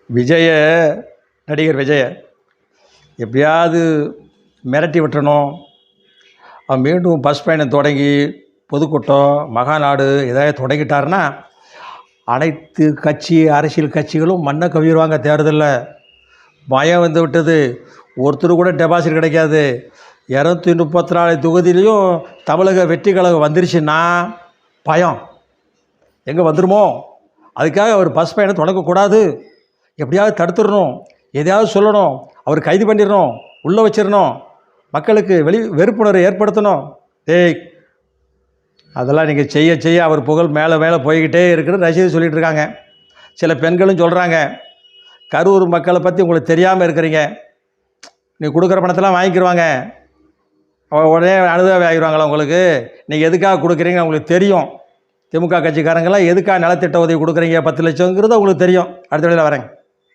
விஜய நடிகர் விஜய எப்படியாவது மிரட்டி விட்டுறணும். அவன் மீண்டும் பஸ் பயணம் தொடங்கி பொதுக்கூட்டம் மகாநாடு ஏதாவது தொடங்கிட்டாருன்னா அனைத்து அரசியல் கட்சிகளும் மண்ணை கவிடுவாங்க. தேர்தலில் பயம் வந்து விட்டது. ஒருத்தர் கூட டெபாசிட் கிடைக்காது. 234 தொகுதியிலையும் தமிழக வெற்றி கழகம் வந்துருச்சுன்னா பயம் எங்கே வந்துடுமோ. அதுக்காக அவர் பஸ் பயணம் தொடங்கக்கூடாது. எப்படியாவது தடுத்துடணும். எதையாவது சொல்லணும். அவர் கைது பண்ணிடணும், உள்ளே வச்சிடணும், மக்களுக்கு வெறுப்புணர்வை ஏற்படுத்தணும். அதெல்லாம் நீங்கள் செய்ய அவர் புகழ் மேலே மேலே போய்கிட்டே இருக்குன்னு ரசிகர் சொல்லிகிட்டு இருக்காங்க. சில பெண்களும் சொல்கிறாங்க, கரூர் மக்களை பற்றி உங்களுக்கு தெரியாமல் இருக்கிறீங்க, நீ கொடுக்குற பணத்தெல்லாம் வாங்கிக்கிடுவாங்க, உடனே அனுதாபி ஆகிடுவாங்களா உங்களுக்கு, நீங்கள் எதுக்காக கொடுக்குறீங்க உங்களுக்கு தெரியும். திமுக கட்சிக்காரங்களாம் எதுக்காக நலத்திட்ட உதவி கொடுக்குறீங்க 10 லட்சங்கிறது உங்களுக்கு தெரியும். அடுத்த வேளையில் வரேங்க.